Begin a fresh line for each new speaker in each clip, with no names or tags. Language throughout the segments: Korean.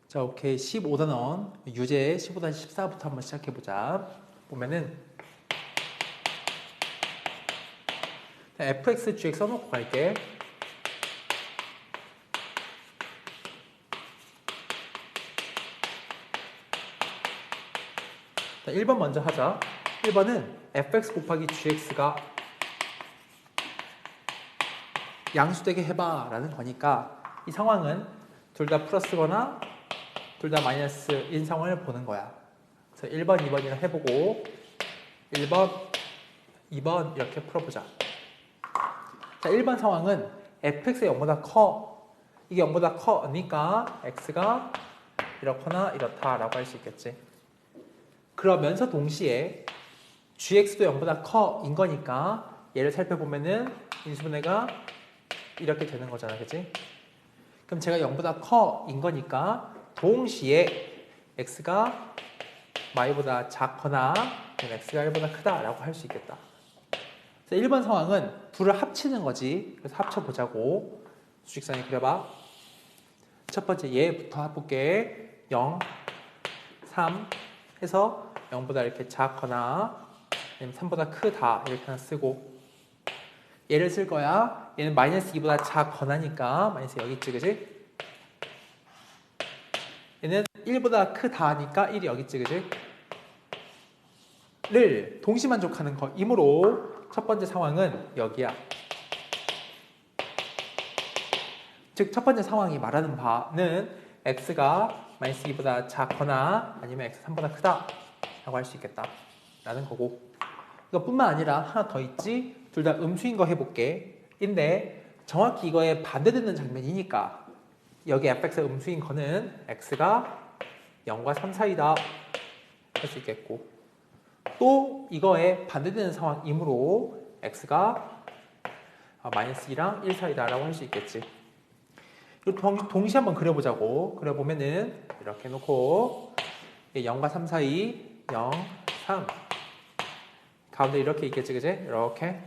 자, 오케이. 15단원 유제 15-14부터 한번 시작해보자. 보면은 fx, gx 써놓고 갈게. 자, 1번 먼저 하자. 1번은 fx 곱하기 gx가 양수되게 해봐 라는 거니까 이 상황은 둘 다 플러스거나 둘 다 마이너스인 상황을 보는 거야. 그래서 1번, 2번이랑 해보고 1번, 2번 이렇게 풀어보자. 자, 1번 상황은 fx가 0보다 커. 이게 0보다 커니까 x가 이렇거나 이렇다라고 할 수 있겠지. 그러면서 동시에 gx도 0보다 커인 거니까 얘를 살펴보면은 인수분해가 이렇게 되는 거잖아, 그치? 그럼 제가 0보다 커인 거니까 동시에 x가 y보다 작거나 x가 1보다 크다라고 할 수 있겠다. 그래서 1번 상황은 둘을 합치는 거지. 그래서 합쳐보자고. 수직선에 그려봐. 첫 번째 얘부터 해볼게. 0, 3 해서 0보다 이렇게 작거나 아니면 3보다 크다 이렇게 하나 쓰고 얘를 쓸 거야. 얘는 마이너스 2보다 작거나니까 마이너스 여기 있지, 그지? 얘는 1보다 크다 하니까 1이 여기 있지, 그지? 를 동시만족하는 거이므로 첫 번째 상황은 여기야. 즉, 첫 번째 상황이 말하는 바는 x가 마이너스 2보다 작거나 아니면 x 3보다 크다 라고 할 수 있겠다 라는 거고, 이것뿐만 아니라 하나 더 있지. 둘 다 음수인 거 해볼게. 인데 정확히 이거에 반대되는 장면이니까 여기 fx가 음수인 거는 x가 0과 3 사이다 할 수 있겠고, 또 이거에 반대되는 상황이므로 x가 마이너스 2랑 1 사이다 라고 할 수 있겠지. 이거 동시에 한번 그려보자고. 그려보면은 이렇게 해놓고 0과 3 사이 0, 3 가운데 이렇게 있겠지, 그지? 이렇게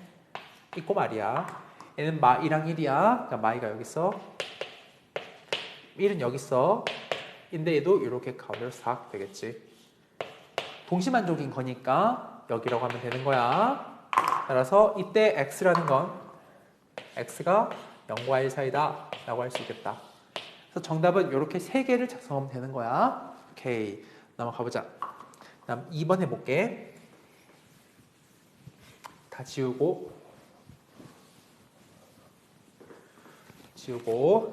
있고 말이야. 얘는 마2랑 1이야. 그러니까 마이가 여기 있어. 1은 여기 있어. 인데 얘도 이렇게 가운데로 싹 되겠지. 동시만족인 거니까 여기라고 하면 되는 거야. 따라서 이때 x라는 건 x가 0과 1 사이다 라고 할 수 있겠다. 그래서 정답은 이렇게 세 개를 작성하면 되는 거야. 오케이. 넘어가 보자. 다음 2번 해볼게. 다 지우고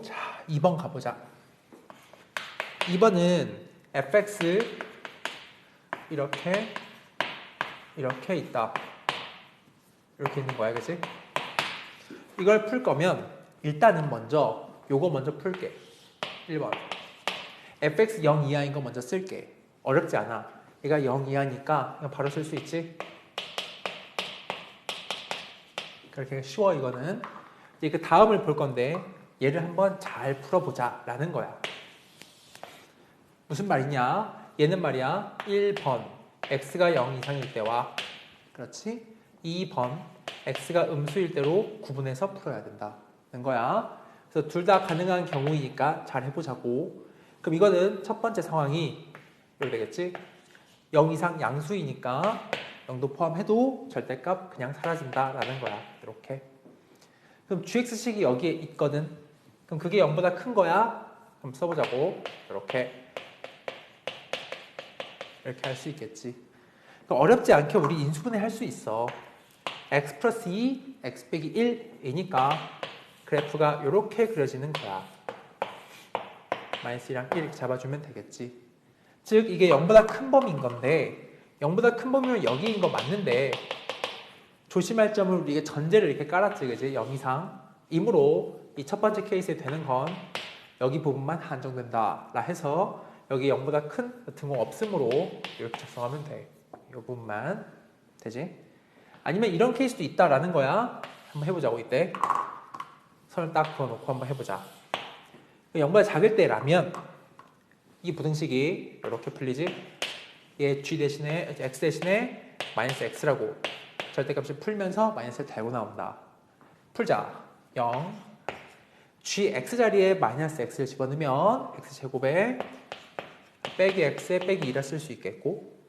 자, 2번 가보자. 2번은 fx 이렇게 있다. 이렇게 있는 거야, 그치? 이걸 풀 거면 일단은 먼저 요거 먼저 풀게. 1번 fx 0 이하인 거 먼저 쓸게. 어렵지 않아. 얘가 0 이하니까 그냥 바로 쓸 수 있지. 그렇게 쉬워. 이거는 이제 그 다음을 볼 건데 얘를 한번 잘 풀어보자 라는 거야. 무슨 말이냐? 얘는 말이야 1번 x가 0 이상일 때와 그렇지? 2번 x가 음수일 때로 구분해서 풀어야 된다는 거야. 그래서 둘 다 가능한 경우이니까 잘 해보자고. 그럼 이거는 첫 번째 상황이 이렇게 되겠지? 0 이상 양수이니까 0도 포함해도 절대값 그냥 사라진다라는 거야. 이렇게. 그럼 gx식이 여기에 있거든. 그럼 그게 0보다 큰 거야? 그럼 써보자고. 이렇게 할 수 있겠지. 그럼 어렵지 않게 우리 인수분해 할 수 있어. x 플러스 2, x 빼기 1이니까 그래프가 이렇게 그려지는 거야. 마이너스 2랑 1 이렇게 잡아주면 되겠지. 즉 이게 0보다 큰 범위인 건데 0보다 큰 범위면 여기인 거 맞는데 조심할 점을 우리가 전제를 이렇게 깔았지, 그지? 0 이상 이므로 이 첫 번째 케이스에 되는 건 여기 부분만 한정된다 라 해서 여기 0보다 큰 같은 거 없으므로 이렇게 작성하면 돼. 이 부분만 되지? 아니면 이런 케이스도 있다라는 거야. 한번 해보자고. 이때 선을 딱 그어놓고 한번 해보자. 0보다 작을 때라면 이 부등식이 이렇게 풀리지? 얘 g 대신에 x 대신에 마이너스 x라고 절대값을 풀면서 마이너스를 달고 나온다. 풀자. 0 gx 자리에 마이너스 x를 집어넣으면 x제곱에 빼기 x에 빼기 2라 쓸 수 있겠고,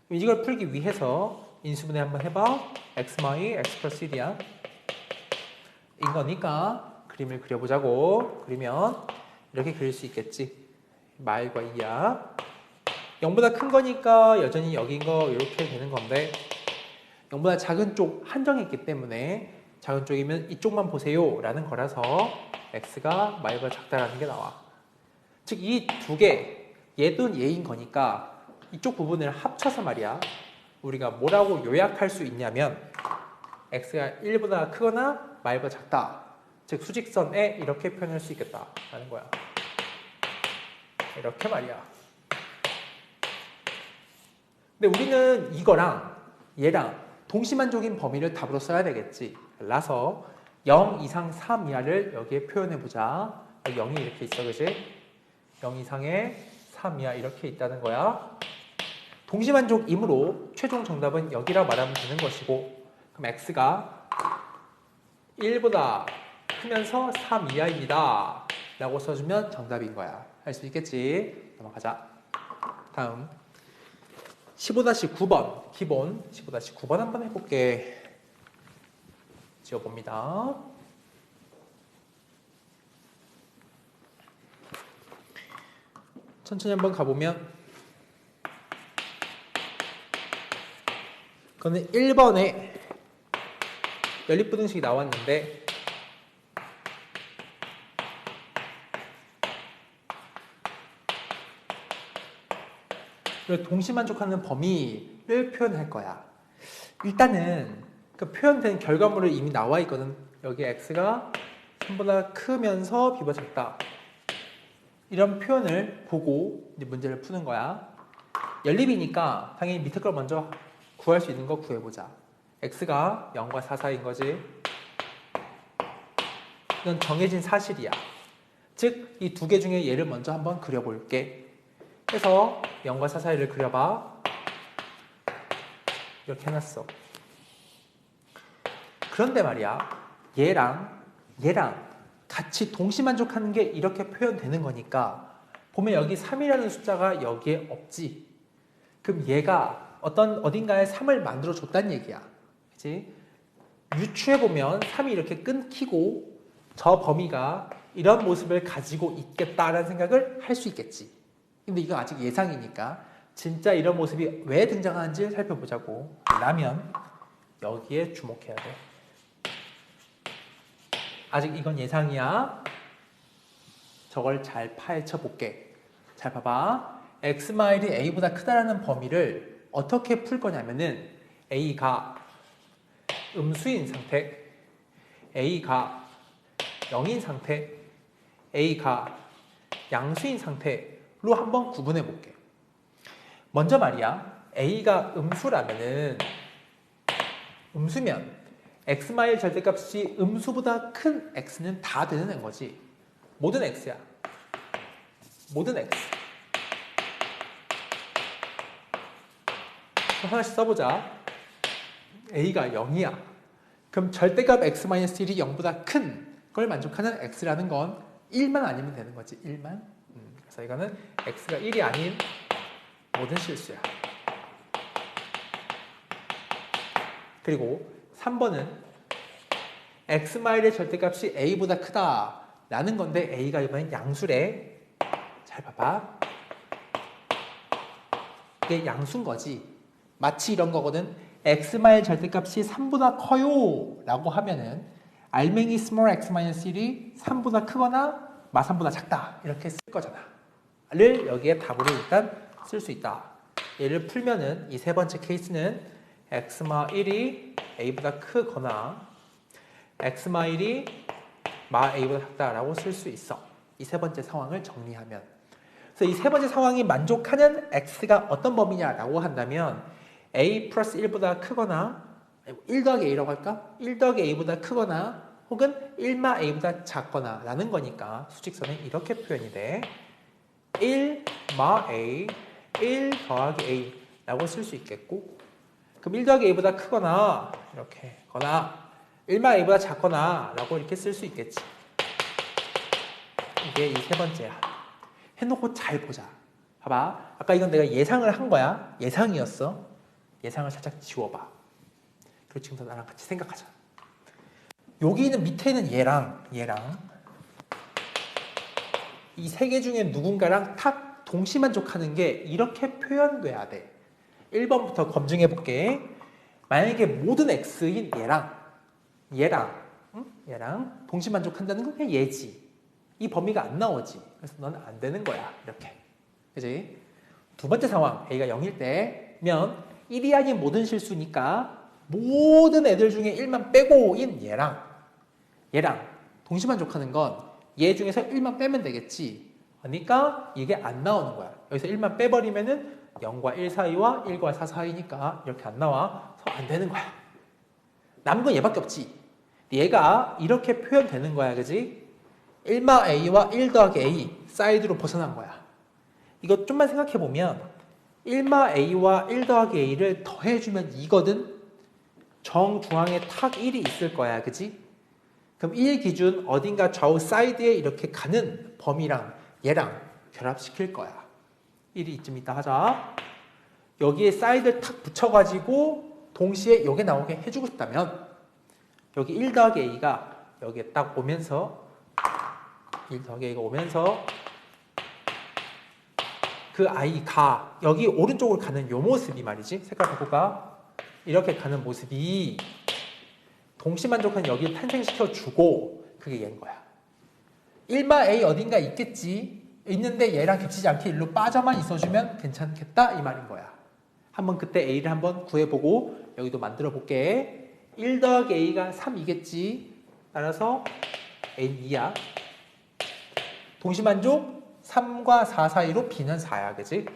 그럼 이걸 풀기 위해서 인수분해 한번 해봐. x 마이 x 플러스 1이야. 이거니까 그림을 그려보자고. 그리면 이렇게 그릴 수 있겠지. 마일과 2야. 0보다 큰 거니까 여전히 여긴 거 이렇게 되는 건데, 0보다 작은 쪽 한정이 있기 때문에 작은 쪽이면 이쪽만 보세요 라는 거라서 x가 마일보다 작다라는 게 나와. 즉 이 두 개, 얘도 얘인 거니까 이쪽 부분을 합쳐서 말이야, 우리가 뭐라고 요약할 수 있냐면 x가 1보다 크거나 마일보다 작다, 즉 수직선에 이렇게 표현할 수 있겠다 라는 거야. 이렇게 말이야. 근데 우리는 이거랑 얘랑 동시만족인 범위를 답으로 써야 되겠지. 라서 0 이상 3 이하를 여기에 표현해보자. 0이 이렇게 있어, 그지? 0 이상의 3 이하 이렇게 있다는 거야. 동시만족이므로 최종 정답은 여기라 말하면 되는 것이고, 그럼 x가 1보다 크면서 3 이하입니다 라고 써주면 정답인 거야. 할 수 있겠지? 넘어가자. 다음 15-9번 기본 15-9번 한번 해볼게. 지워봅니다. 천천히 한번 가보면, 그거는 1번에 연립부등식이 나왔는데 동시만족하는 범위를 표현할 거야. 일단은 그 표현된 결과물이 이미 나와 있거든. 여기 x가 3보다 크면서 b보다 작다, 이런 표현을 보고 이제 문제를 푸는 거야. 연립이니까 당연히 밑에 걸 먼저 구할 수 있는 거 구해보자. x가 0과 4 사이인 거지. 이건 정해진 사실이야. 즉 이 두 개 중에 얘를 먼저 한번 그려볼게. 해서 0과 4 사이를 그려봐. 이렇게 해놨어. 그런데 말이야, 얘랑 같이 동시만족하는 게 이렇게 표현되는 거니까, 보면 여기 3이라는 숫자가 여기에 없지. 그럼 얘가 어딘가에 3을 만들어 줬다는 얘기야. 그치? 유추해보면 3이 이렇게 끊기고 저 범위가 이런 모습을 가지고 있겠다라는 생각을 할 수 있겠지. 근데 이건 아직 예상이니까 진짜 이런 모습이 왜 등장하는지 살펴보자고. 라면 여기에 주목해야 돼. 아직 이건 예상이야. 저걸 잘 파헤쳐 볼게. 잘 봐봐. x마일이 a보다 크다라는 범위를 어떻게 풀 거냐면은, a가 음수인 상태, a가 0인 상태, a가 양수인 상태로 한번 구분해 볼게. 먼저 말이야, a가 음수라면은, 음수면 x마일 절대값이 음수보다 큰 x는 다 되는 거지. 모든 x야. 모든 x. 하나씩 써보자. a가 0이야. 그럼 절대값 x-1이 0보다 큰 걸 만족하는 x라는 건 1만 아니면 되는 거지. 1만. 그래서 이거는 x가 1이 아닌 모든 실수야. 그리고 3번은 x마일의 절대값이 a보다 크다 라는 건데, a가 이번엔 양수래. 잘 봐봐. 이게 양수인 거지. 마치 이런 거거든. x마일 절대값이 3보다 커요 라고 하면은 알맹이 small x-1이 3보다 크거나 마3보다 작다 이렇게 쓸 거잖아. 를 여기에 답으로 일단 쓸 수 있다. 얘를 풀면은 이 세 번째 케이스는 x마1이 a보다 크거나 x마1이 마 a보다 작다라고 쓸 수 있어. 이 세 번째 상황을 정리하면. 그래서 이 세 번째 상황이 만족하는 x가 어떤 범위냐라고 한다면, a 플러스 1보다 크거나 1 더하기 a라고 할까? 1 더하기 a보다 크거나 혹은 1마 a보다 작거나 라는 거니까 수직선은 이렇게 표현이 돼. 1마 a, 1 더하기 a 라고 쓸 수 있겠고, 그럼 1 더하기 a보다 크거나 이렇게 거나 1마 a보다 작거나 라고 이렇게 쓸 수 있겠지. 이게 이 세 번째야. 해놓고 잘 보자. 봐봐. 아까 이건 내가 예상을 한 거야. 예상이었어. 예상을 살짝 지워봐. 그리고 지금부터 나랑 같이 생각하자. 여기는 밑에는 얘랑 이 세 개 중에 누군가랑 탁 동시만족하는 게 이렇게 표현돼야 돼. 1번부터 검증해 볼게. 만약에 모든 x인 얘랑 동시만족한다는 건 그냥 얘지. 이 범위가 안 나오지. 그래서 너는 안 되는 거야. 이렇게. 그지? 두 번째 상황, a가 0일 때면 1이 아닌 모든 실수니까 모든 애들 중에 1만 빼고인 얘랑 동시만족하는 건 얘 중에서 1만 빼면 되겠지. 그러니까 이게 안 나오는 거야. 여기서 1만 빼버리면은 0과 1 사이와 1과 4 사이니까 이렇게 안 나와. 그래서 안 되는 거야. 남은 건 얘밖에 없지. 얘가 이렇게 표현되는 거야. 그지? 1마 a와 1 더하기 a 사이드로 벗어난 거야. 이거 좀만 생각해보면 1마 a와 1 더하기 a를 더해주면 2거든. 정중앙에 탁 1이 있을 거야. 그지? 그럼 1 기준 어딘가 좌우 사이드에 이렇게 가는 범위랑 얘랑 결합시킬 거야. 1이 이쯤 있다 하자. 여기에 사이드를 탁 붙여가지고 동시에 여기 나오게 해주고 싶다면 여기 1 더하기 a가 여기에 딱 오면서 1 더하기 a가 오면서 그 i가 여기 오른쪽으로 가는 요 모습이 말이지. 색깔 바꿔봐. 이렇게 가는 모습이 동시만족한 여기를 탄생시켜주고 그게 얘인 거야. 1마 a 어딘가 있겠지. 있는데 얘랑 겹치지 않게 일로 빠져만 있어주면 괜찮겠다 이 말인 거야. 한번 그때 a를 한번 구해보고 여기도 만들어 볼게. 1 더하기 a가 3이겠지. 따라서 a는 2야. 동시만족 3과 4 사이로 b는 4야. 그지?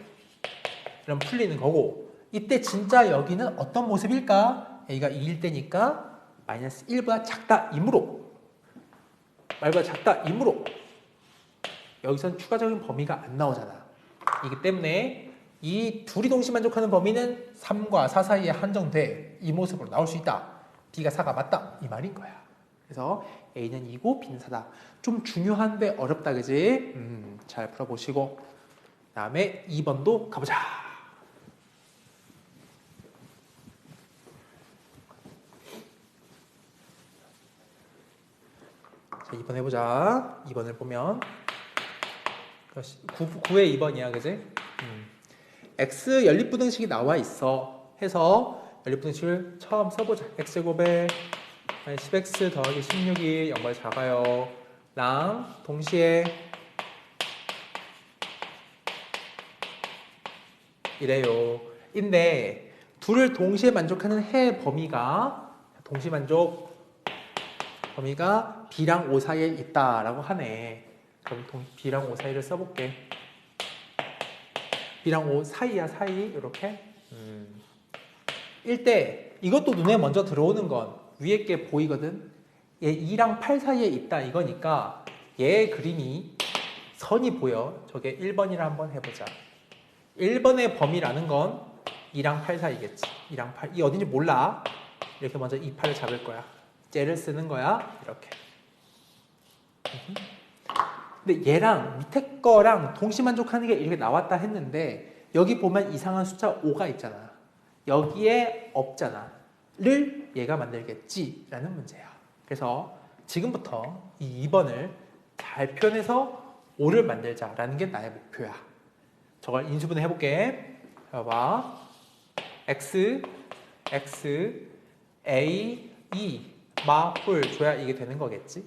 그럼 풀리는 거고 이때 진짜 여기는 어떤 모습일까? a가 2일 때니까 마이너스 1보다 작다이므로 말보다 작다이므로 여기선 추가적인 범위가 안 나오잖아. 이기 때문에 이 둘이 동시만족하는 범위는 3과 4 사이에 한정돼 이 모습으로 나올 수 있다. B가 4가 맞다 이 말인 거야. 그래서 A는 2고 B는 4다. 좀 중요한데 어렵다 그지? 잘 풀어보시고 그 다음에 2번도 가보자. 자, 2번 해보자. 2번을 보면 9의 2번이야 그지? X 연립부등식이 나와 있어 해서 연립부등식을 처음 써보자. X제곱에 10X 더하기 16이 0보다 작아요 랑 동시에 이래요 인데 둘을 동시에 만족하는 해 범위가 동시만족 범위가 B랑 O 사이에 있다라고 하네. 그럼 B랑 O 사이를 써볼게. B랑 O 사이야 사이 이렇게. 일때 이것도 눈에 먼저 들어오는 건 위에 게 보이거든. 얘 2랑 8 사이에 있다 이거니까 얘 그림이 선이 보여. 저게 1번이라 한번 해보자. 1번의 범위라는 건 2랑 8 사이겠지. 2랑 8. 이 어딘지 몰라. 이렇게 먼저 이 8을 잡을 거야. 쟤를 쓰는 거야. 이렇게. 근데 얘랑 밑에 거랑 동시만족하는 게 이렇게 나왔다 했는데 여기 보면 이상한 숫자 5가 있잖아. 여기에 없잖아. 를 얘가 만들겠지 라는 문제야. 그래서 지금부터 이 2번을 잘 표현해서 5를 만들자라는 게 나의 목표야. 저걸 인수분해 해볼게. 봐봐. x, a, e 마, 뿔 줘야 이게 되는 거겠지.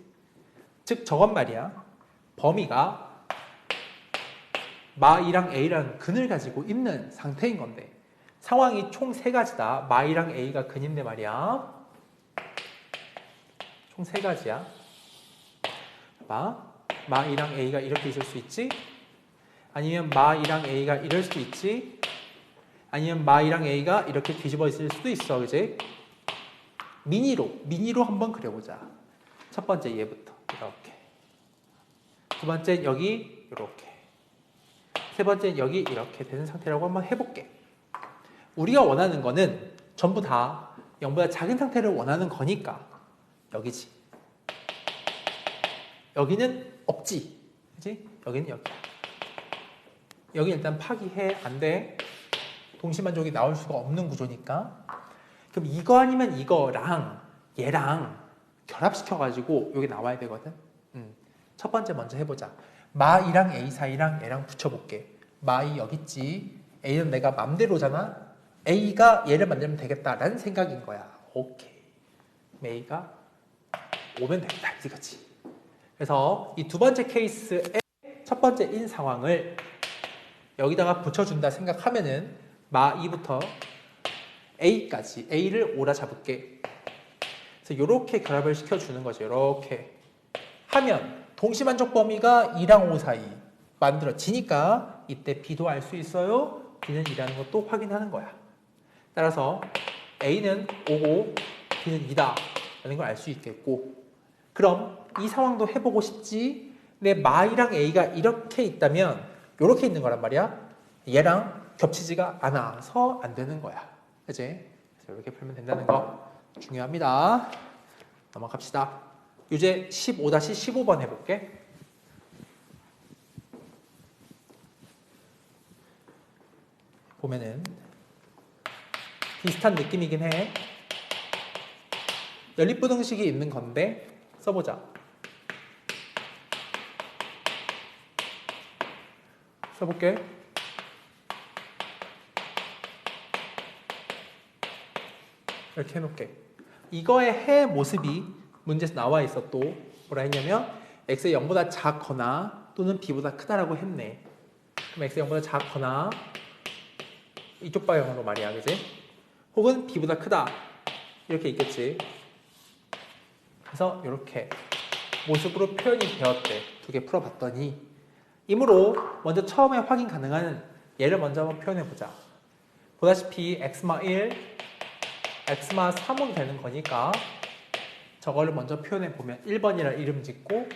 즉 저건 말이야. 범위가 마이랑 a라는 근을 가지고 있는 상태인 건데 상황이 총 3가지다. 마이랑 a가 근인데 말이야. 총 3가지야. 마이랑 a가 이렇게 있을 수 있지. 아니면 마이랑 a가 이럴 수도 있지. 아니면 마이랑 a가 이렇게 뒤집어 있을 수도 있어. 그지? 미니로 한번 그려보자. 첫 번째 얘부터 이렇게. 두 번째 여기 이렇게. 세 번째 여기 이렇게 되는 상태라고 한번 해볼게. 우리가 원하는 거는 전부 다 0보다 작은 상태를 원하는 거니까 여기지. 여기는 없지. 그치? 여기는 여기야. 여기 일단 파기해. 안 돼. 동시만족이 나올 수가 없는 구조니까. 그럼 이거 아니면 이거랑 얘랑 결합시켜가지고 여기 나와야 되거든. 첫 번째 먼저 해보자. 마이랑 A 사이랑 얘랑 붙여볼게. 마이 여기 있지. A는 내가 맘대로잖아. A가 얘를 만들면 되겠다라는 생각인 거야. 오케이. A가 오면 되겠다. 이거지. 그래서 이 두 번째 케이스의 첫 번째 인 상황을 여기다가 붙여준다 생각하면은 마2부터 A까지 A를 오라 잡을게. 그래서 이렇게 결합을 시켜주는 거죠. 이렇게 하면 동시만족 범위가 2랑 5 사이 만들어지니까 이때 B도 알 수 있어요. B는 2라는 것도 확인하는 거야. 따라서 A는 5고 B는 2다 라는 걸 알 수 있겠고, 그럼 이 상황도 해보고 싶지. 내 마이랑 A가 이렇게 있다면 이렇게 있는 거란 말이야. 얘랑 겹치지가 않아서 안 되는 거야. 그치? 그래서 이렇게 풀면 된다는 거 중요합니다. 넘어갑시다. 유제 15-15번 해볼게. 보면은 비슷한 느낌이긴 해. 연립부등식이 있는 건데 써보자. 써볼게. 이렇게 해놓을게. 이거의 해 모습이 문제에서 나와 있어. 또 뭐라 했냐면 x가 0보다 작거나 또는 b보다 크다라고 했네. 그럼 x가 0보다 작거나 이쪽 방향으로 말이야, 그지? 혹은 b보다 크다 이렇게 있겠지. 그래서 이렇게 모습으로 표현이 되었대. 두 개 풀어봤더니, 이므로 먼저 처음에 확인 가능한 얘를 먼저 한번 표현해보자. 보다시피 x마 1, x마 3으로 되는 거니까 저거를 먼저 표현해보면 1번이라 이름 짓고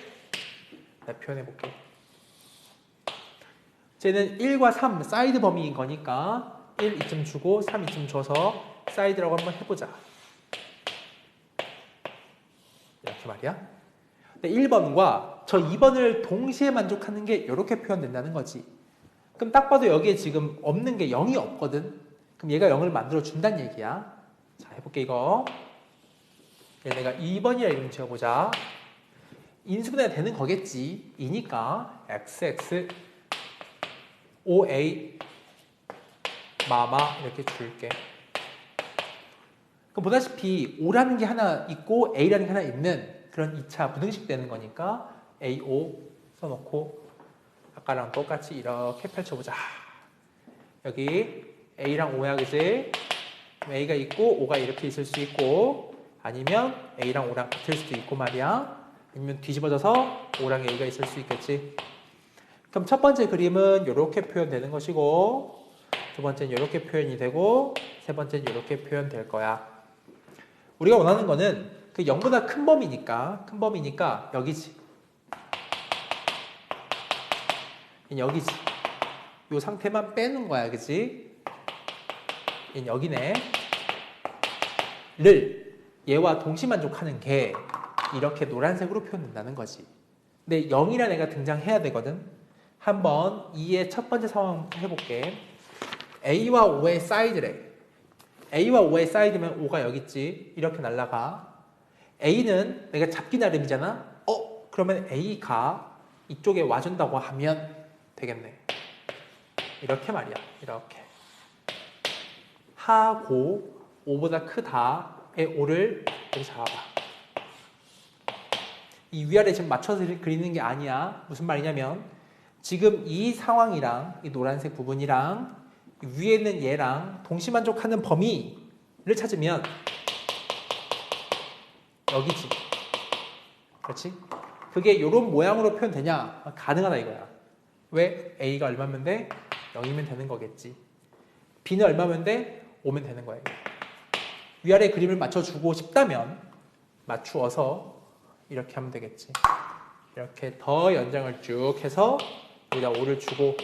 내가 표현해볼게. 쟤는 1과 3 사이드 범위인 거니까 1 이쯤 주고 3 이쯤 줘서 사이드라고 한번 해보자. 이렇게 말이야. 근데 1번과 저 2번을 동시에 만족하는 게 이렇게 표현된다는 거지. 그럼 딱 봐도 여기에 지금 없는 게 0이 없거든. 그럼 얘가 0을 만들어 준다는 얘기야. 자, 해볼게 이거. 내가 2번이라 이름 지어보자. 인수분해가 되는 거겠지. 2니까 xx OA 마마 이렇게 줄게. 그럼 보다시피 O라는 게 하나 있고 A라는 게 하나 있는 그런 2차 부등식 되는 거니까 AO 써놓고 아까랑 똑같이 이렇게 펼쳐보자. 여기 A랑 O야, 그지? A가 있고 O가 이렇게 있을 수 있고, 아니면 A랑 O랑 같을 수도 있고 말이야. 아니면 뒤집어져서 O랑 A가 있을 수 있겠지. 그럼 첫 번째 그림은 이렇게 표현되는 것이고, 두 번째는 이렇게 표현이 되고, 세 번째는 이렇게 표현될 거야. 우리가 원하는 거는 그 0보다 큰 범위니까 여기지. 여기지. 이 상태만 빼는 거야, 그지? 여기네. 를 얘와 동시만족하는 게 이렇게 노란색으로 표현된다는 거지. 근데 0이라는 애가 등장해야 되거든. 한번 2의 첫 번째 상황 해볼게. A와 O의 사이드래. A와 O의 사이드면 O가 여기 있지. 이렇게 날라가. A는 내가 잡기 나름이잖아. 그러면 A가 이쪽에 와준다고 하면 되겠네. 이렇게 말이야. 이렇게. 하고 5보다 크다의 5를 여기 잡아봐. 이 위아래 지금 맞춰서 그리는 게 아니야. 무슨 말이냐면 지금 이 상황이랑 이 노란색 부분이랑 위에 있는 얘랑 동시만족하는 범위를 찾으면 여기지. 그렇지? 그게 이런 모양으로 표현되냐? 가능하다 이거야. 왜? A가 얼마면 돼? 0이면 되는 거겠지. B는 얼마면 돼? 5면 되는 거야. 위아래 그림을 맞춰주고 싶다면 맞추어서 이렇게 하면 되겠지. 이렇게 더 연장을 쭉 해서 여기다 5를 주고,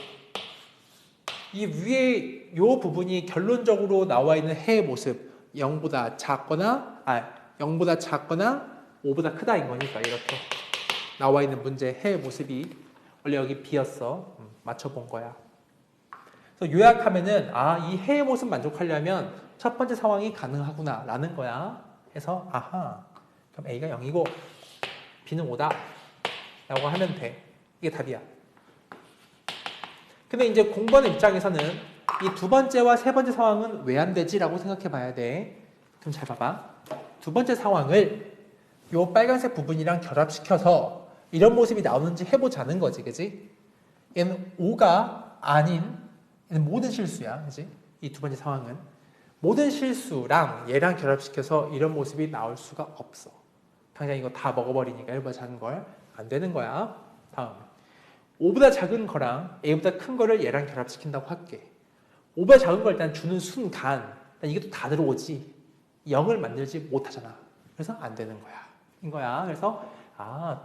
이 위에 이 부분이 결론적으로 나와 있는 해의 모습 0보다 작거나 5보다 크다인 거니까 이렇게 나와 있는 문제 해의 모습이 원래 여기 B였어. 맞춰본 거야. 그래서 요약하면은 이 해의 모습 만족하려면 첫 번째 상황이 가능하구나 라는 거야. 해서 아하, 그럼 A가 0이고 B는 5다 라고 하면 돼. 이게 답이야. 근데 이제 공부하는 입장에서는 이 두 번째와 세 번째 상황은 왜 안 되지? 라고 생각해 봐야 돼. 그럼 잘 봐봐. 두 번째 상황을 요 빨간색 부분이랑 결합시켜서 이런 모습이 나오는지 해보자는 거지. 그지? 얘는 5가 아닌, 얘는 모든 실수야. 그지? 이 두 번째 상황은. 모든 실수랑 얘랑 결합시켜서 이런 모습이 나올 수가 없어. 당장 이거 다 먹어버리니까 1보다 작은 걸. 안 되는 거야. 다음. 5보다 작은 거랑 A보다 큰 거를 얘랑 결합시킨다고 할게. 5보다 작은 걸 일단 주는 순간 이게 또 다 들어오지. 0을 만들지 못하잖아. 그래서 안 되는 거야. 인 거야. 그래서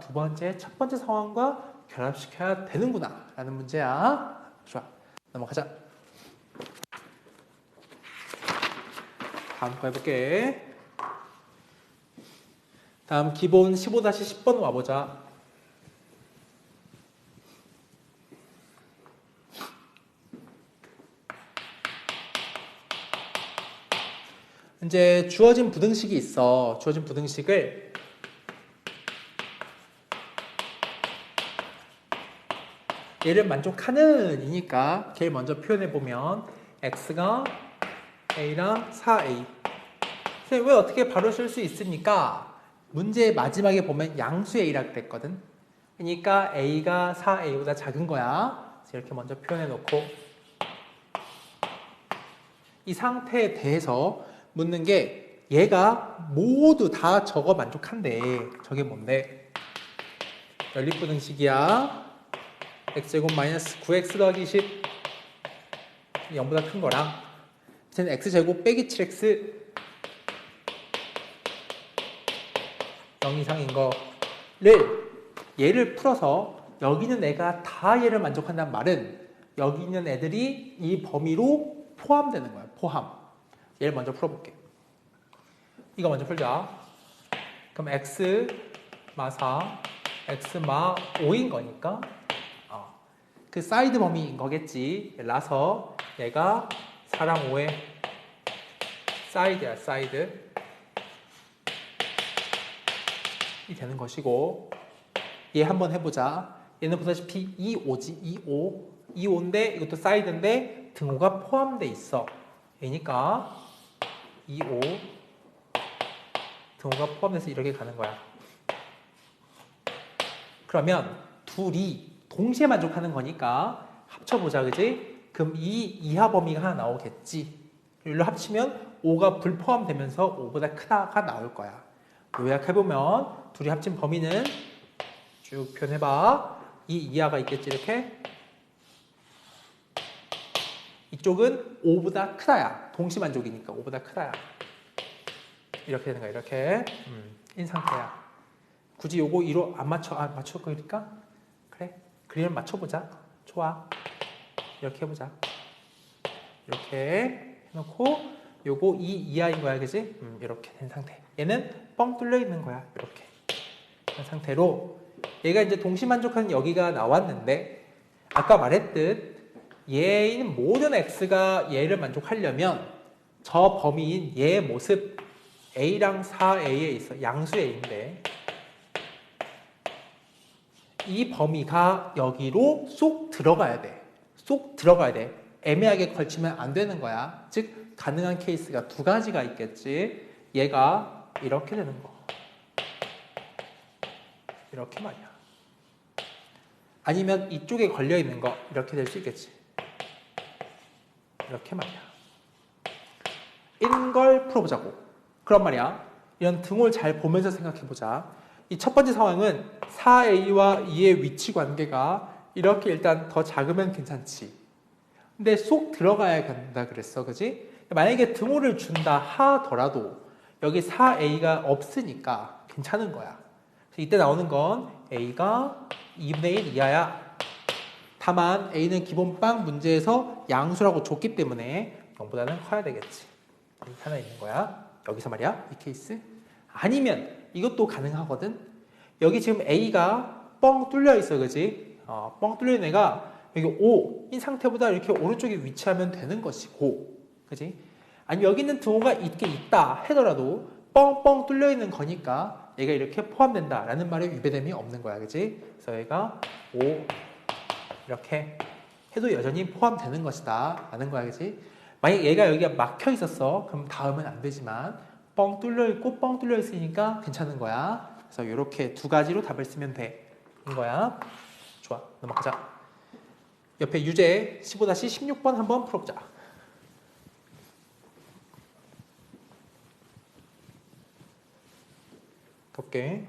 두 번째, 첫 번째 상황과 결합시켜야 되는구나 라는 문제야. 좋아. 넘어가자. 다음 거 해볼게. 다음 기본 15-10번 와보자. 이제 주어진 부등식이 있어. 주어진 부등식을 얘를 만족하는 이니까 걔를 먼저 표현해보면 x가 a랑 4a. 왜 어떻게 바로 쓸 수 있습니까? 문제 마지막에 보면 양수 a라 그랬거든. 그러니까 a가 4a보다 작은 거야. 이렇게 먼저 표현해놓고 이 상태에 대해서 묻는 게 얘가 모두 다 저거 만족한대. 저게 뭔데? 연립부등식이야. x제곱 마이너스 9x 더하기 10 0보다 큰 거랑 쟤는 x제곱 빼기 7x 0 이상인 거를 얘를 풀어서 여기 있는 애가 다 얘를 만족한다는 말은 여기 있는 애들이 이 범위로 포함되는 거야. 포함. 얘를 먼저 풀어볼게. 이거 먼저 풀자. 그럼 x 마 4, x 마 5인 거니까 그 사이드 범위인 거겠지. 라서 얘가 4랑 5의 사이드야. 사이드. 이 되는 것이고 얘 한번 해보자. 얘는 보다시피 2,5지. 2,5인데 이것도 사이드인데 등호가 포함돼 있어. 얘니까 2,5 등호가 포함돼서 이렇게 가는 거야. 그러면 둘이 동시에 만족하는 거니까 합쳐보자. 그지? 그럼 이 이하 범위가 하나 나오겠지. 일로 합치면 5가 불포함되면서 5보다 크다가 나올 거야. 요약해보면 둘이 합친 범위는 쭉 표현해봐. 이 이하가 있겠지. 이렇게. 이쪽은 5보다 크다야. 동시만족이니까 5보다 크다야. 이렇게 되는 거야. 이렇게. 인 상태야. 굳이 요거 2로 안 맞출 거니까? 그래. 그림을 맞춰보자. 좋아. 이렇게 해보자. 이렇게 해놓고 요거 2 이하인 거야. 그지? 이렇게 된 상태. 얘는 뻥 뚫려 있는 거야. 이렇게 된 상태로 얘가 이제 동시만족하는 여기가 나왔는데 아까 말했듯 얘인 모든 x가 얘를 만족하려면 저 범위인 얘의 모습 a랑 4a에 있어. 양수 a인데 이 범위가 여기로 쏙 들어가야 돼. 쏙 들어가야 돼. 애매하게 걸치면 안 되는 거야. 즉 가능한 케이스가 두 가지가 있겠지. 얘가 이렇게 되는 거. 이렇게 말이야. 아니면 이쪽에 걸려 있는 거 이렇게 될 수 있겠지. 이렇게 말이야. 이런 걸 풀어보자고. 그런 말이야. 이런 등호를 잘 보면서 생각해보자. 이 첫 번째 상황은 4a와 2의 위치 관계가 이렇게 일단 더 작으면 괜찮지. 근데 쏙 들어가야 된다 그랬어. 그지? 만약에 등호를 준다 하더라도 여기 4a가 없으니까 괜찮은 거야. 이때 나오는 건 a가 2분의 1 이하야. 다만 a는 기본빵 문제에서 양수라고 줬기 때문에 0보다는 커야 되겠지. 이렇게 하나 있는 거야. 여기서 말이야. 이 케이스. 아니면 이것도 가능하거든. 여기 지금 a가 뻥 뚫려 있어. 그지? 뻥 뚫려 있는 애가 여기 5인 상태보다 이렇게 오른쪽에 위치하면 되는 것이고, 그지? 아니 여기 있는 등호가 있다 해더라도 뻥뻥 뚫려 있는 거니까 얘가 이렇게 포함된다라는 말에 위배됨이 없는 거야, 그지? 그래서 얘가 5 이렇게 해도 여전히 포함되는 것이다 라는 거야, 그지? 만약 얘가 여기가 막혀 있었어, 그럼 다음은 안 되지만 뻥 뚫려 있고 뻥 뚫려 있으니까 괜찮은 거야. 그래서 이렇게 두 가지로 답을 쓰면 돼. 인 거야. 좋아, 넘어가자. 옆에 유제 15-16번 한번 풀어보자. 볼게.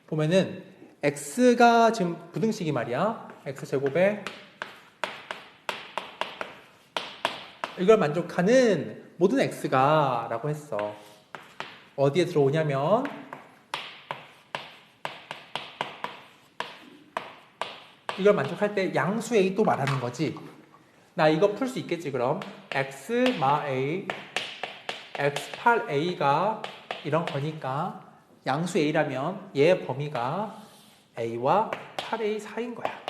보면은 x가 지금 부등식이 말이야. x제곱에 이걸 만족하는 모든 x가 라고 했어. 어디에 들어오냐면 이걸 만족할 때 양수 a 또 말하는 거지. 나 이거 풀 수 있겠지. 그럼 x 마 a x 8a가 이런 거니까 양수 a라면 얘의 범위가 a와 8a 사이인 거야.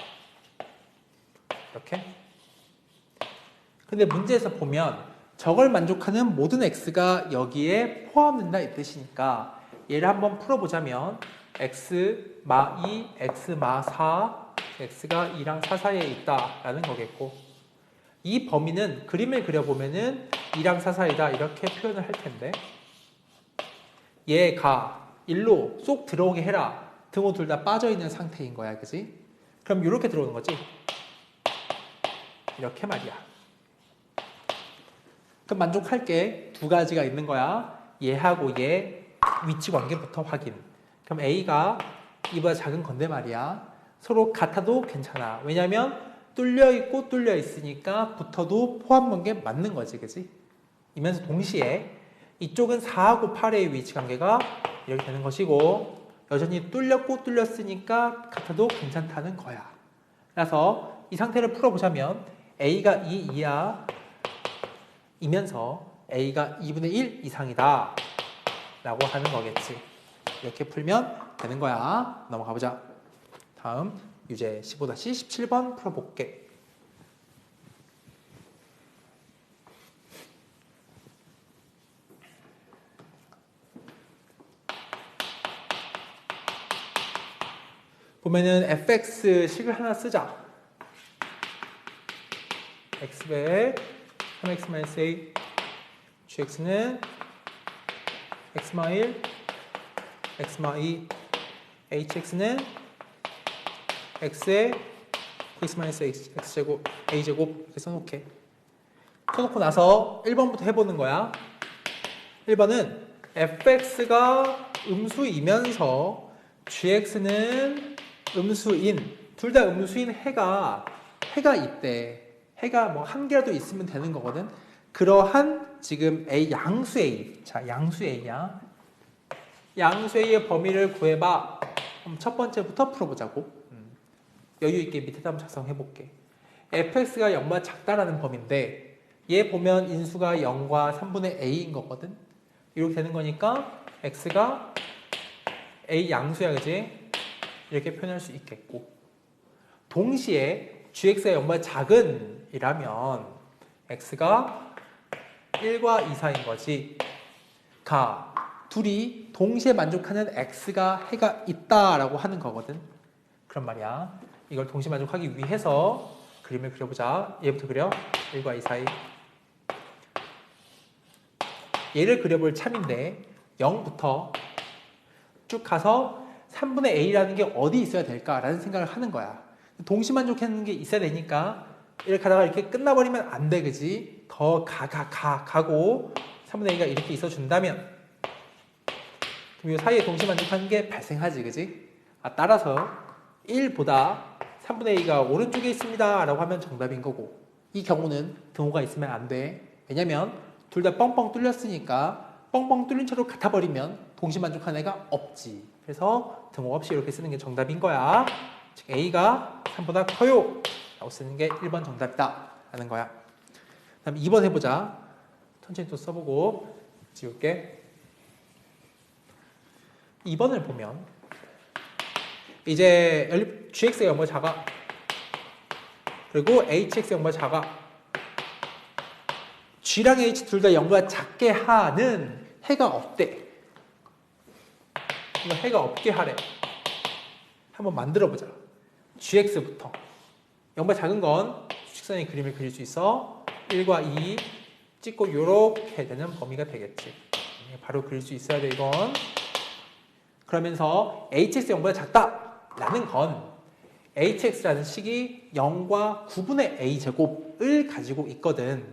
이렇게. 근데 문제에서 보면 저걸 만족하는 모든 x가 여기에 포함된다 이 뜻이니까 얘를 한번 풀어보자면 x 마 2, x 마 4, x가 2랑 4 사이에 있다라는 거겠고, 이 범위는 그림을 그려보면은 2랑 4 사이다 이렇게 표현을 할 텐데, 얘가 일로 쏙 들어오게 해라. 등호 둘 다 빠져있는 상태인 거야, 그지? 그럼 이렇게 들어오는 거지. 이렇게 말이야. 그럼 만족할 게 두 가지가 있는 거야. 얘하고 얘 위치 관계부터 확인. 그럼 A가 이보다 작은 건데 말이야. 서로 같아도 괜찮아. 왜냐면 뚫려 있고 뚫려 있으니까 붙어도 포함된 게 맞는 거지, 그지? 이면서 동시에 이쪽은 4하고 8의 위치 관계가 이렇게 되는 것이고, 여전히 뚫렸고 뚫렸으니까 같아도 괜찮다는 거야. 그래서 이 상태를 풀어보자면 A가 2 이하 이면서 A가 2분의 1 이상이다 라고 하는 거겠지. 이렇게 풀면 되는 거야. 넘어가 보자. 다음 유제 15-17번 풀어볼게. 보면은 fx 식을 하나 쓰자. x배 3x-a gx는 x-1 x-2 hx는 x에 x-x제곱 a제곱 이렇게 써놓게. 써놓고 나서 1번부터 해보는 거야. 1번은 fx가 음수이면서 gx는 음수인, 둘 다 음수인 해가 있대. 해가 뭐 한 개라도 있으면 되는 거거든. 그러한 지금 A 양수 A, 자 양수 A야. 양수 A의 범위를 구해봐. 그럼 첫 번째부터 풀어보자고. 여유 있게 밑에다 한번 작성해볼게. fx가 0보다 작다라는 범위인데 얘 보면 인수가 0과 3분의 a인 거거든. 이렇게 되는 거니까 x가 a 양수야, 그지? 이렇게 표현할 수 있겠고, 동시에 gx가 0보다 작은 이라면 x가 1과 2 사이인 거지. 둘이 동시에 만족하는 x가 해가 있다라고 하는 거거든. 그런 말이야. 이걸 동시에 만족하기 위해서 그림을 그려보자. 얘부터 그려. 1과 2 사이. 얘를 그려볼 참인데 0부터 쭉 가서 3분의 a라는 게 어디 있어야 될까라는 생각을 하는 거야. 동시 만족하는 게 있어야 되니까 이렇게 가다가 이렇게 끝나버리면 안 돼, 그지? 더 가고 3분의 a가 이렇게 있어준다면 그럼 이 사이에 동시 만족하는 게 발생하지, 그지? 따라서 1보다 3분의 a가 오른쪽에 있습니다 라고 하면 정답인 거고, 이 경우는 등호가 있으면 안 돼. 왜냐면 둘 다 뻥뻥 뚫렸으니까 뻥뻥 뚫린 채로 같아버리면 동시 만족하는 애가 없지. 그래서 등호 없이 이렇게 쓰는 게 정답인 거야. 즉 a가 3보다 커요 라고 쓰는 게 1번 정답이다 라는 거야. 다음 2번 해보자. 천천히 또 써보고 지울게. 2번을 보면 이제 gx가 0보다 작아. 그리고 hx가 0보다 작아. g랑 h 둘 다 0보다 작게 하는 해가 없대. 이거 해가 없게 하래. 한번 만들어보자. gx부터 0보다 작은 건 수직선의 그림을 그릴 수 있어. 1과 2 찍고 요렇게 되는 범위가 되겠지. 바로 그릴 수 있어야 돼 이건. 그러면서 hx 0보다 작다 라는 건 hx라는 식이 0과 9분의 a제곱을 가지고 있거든.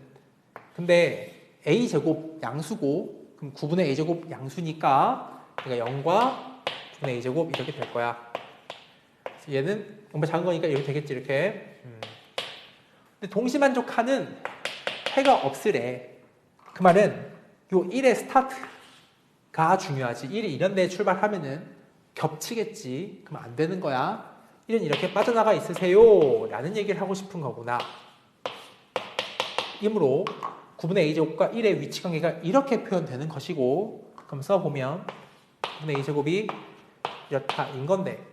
근데 a제곱 양수고 그럼 9분의 a제곱 양수니까 그러니까 0과 9분의 a제곱 이렇게 될 거야. 얘는 0보다 작은 거니까 이렇게 되겠지 이렇게. 근데 동시만족하는 해가 없으래. 그 말은 요 1의 스타트가 중요하지. 1이 이런 데에 출발하면은 겹치겠지. 그럼 안 되는 거야. 1은 이렇게 빠져나가 있으세요 라는 얘기를 하고 싶은 거구나. 이므로 9분의 a제곱과 1의 위치관계가 이렇게 표현되는 것이고, 그럼 써보면 9분의 a제곱이 이렇다인 건데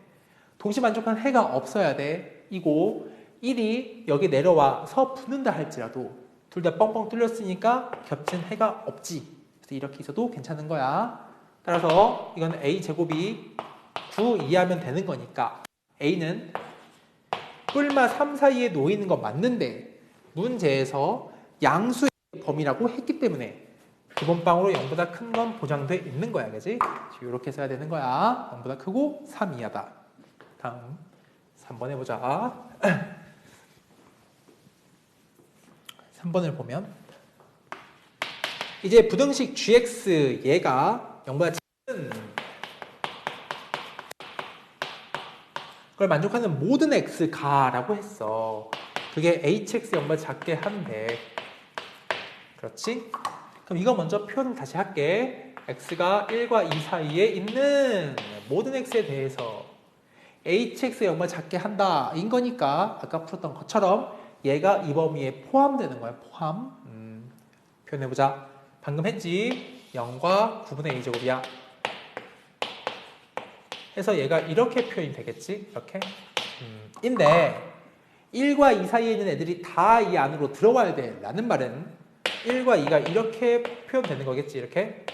동시만족한 해가 없어야 돼. 이고 1이 여기 내려와서 붙는다 할지라도 둘 다 뻥뻥 뚫렸으니까 겹친 해가 없지. 그래서 이렇게 있어도 괜찮은 거야. 따라서 이건 a제곱이 9 이하면 되는 거니까 a는 뿔마 3 사이에 놓이는 거 맞는데 문제에서 양수의 범위라고 했기 때문에 기본방으로 0보다 큰 건 보장돼 있는 거야. 그지? 이렇게 써야 되는 거야. 0보다 크고 3 이하다. 다음 3번 해보자. 3번을 보면 이제 부등식 gx 얘가 0보다 작은 그걸 만족하는 모든 x가라고 했어. 그게 hx 0보다 작게 한대. 그렇지? 그럼 이거 먼저 표현 다시 할게. x가 1과 2 사이에 있는 모든 x에 대해서 hx 0보다 작게 한다 인 거니까 아까 풀었던 것처럼 얘가 이 범위에 포함되는 거야. 포함. 표현해보자. 방금 했지? 0과 9분의 a제곱이야. 해서 얘가 이렇게 표현이 되겠지? 이렇게. 인데 1과 2 사이에 있는 애들이 다 이 안으로 들어와야 돼 라는 말은 1과 2가 이렇게 표현되는 거겠지? 이렇게.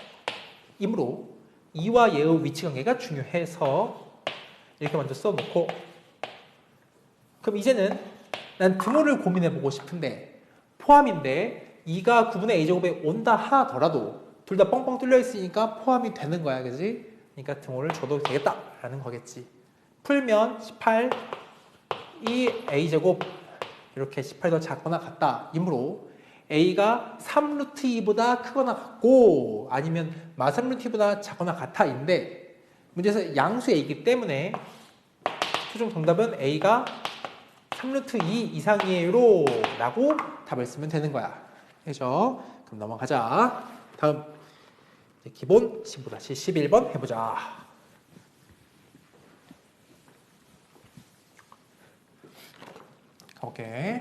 이므로 2와 얘의 위치관계가 중요해서 이렇게 먼저 써놓고, 그럼 이제는 난 등호를 고민해보고 싶은데 포함인데 2가 9분의 a제곱에 온다 하더라도 둘 다 뻥뻥 뚫려 있으니까 포함이 되는 거야. 그지? 그러니까 등호를 줘도 되겠다 라는 거겠지. 풀면 18 이 a제곱 이렇게 18더 작거나 같다. 이므로 a가 3루트 2보다 크거나 같고 아니면 마삼루트 2보다 작거나 같아인데 문제에서 양수 a이기 때문에 최종 정답은 a가 3루트 2 이상이에요 라고 답을 쓰면 되는 거야. 그죠? 그럼 넘어가자. 다음 기본 15-11번 해보자. 오케이.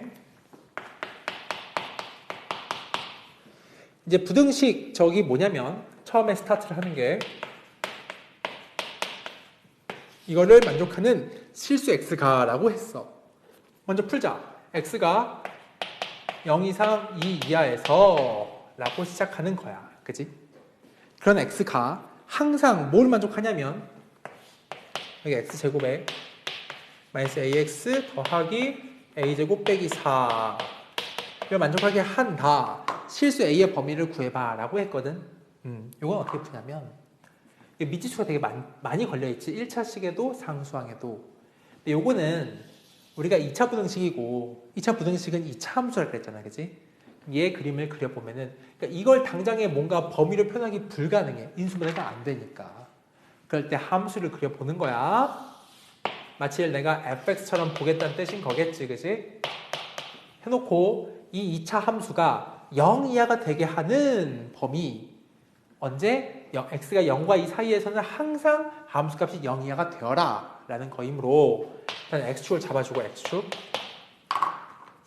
이제 부등식 저기 뭐냐면 처음에 스타트를 하는 게 이거를 만족하는 실수 x가라고 했어. 먼저 풀자. x가 0 이상 2 이하에서 라고 시작하는 거야. 그지? 그런 x가 항상 뭘 만족하냐면 여기 x제곱에 마이너스 ax 더하기 a제곱 빼기 4 이걸 만족하게 한다. 실수 a의 범위를 구해봐 라고 했거든. 이건 어떻게 푸냐면 미지수가 되게 많이 걸려있지. 1차식에도 상수항에도. 근데 요거는 우리가 2차 부등식이고 2차 부등식은 2차 함수라 그랬잖아. 그지? 얘 그림을 그려보면은 그러니까 이걸 당장에 뭔가 범위로 표현하기 불가능해. 인수분해가 안 되니까. 그럴 때 함수를 그려보는 거야. 마치 내가 fx처럼 보겠다는 뜻인 거겠지. 그지? 해놓고 이 2차 함수가 0 이하가 되게 하는 범위 언제? x가 0과 2 사이에서는 항상 함수값이 0 이하가 되어라 라는 거이므로 일단 x축을 잡아주고 x축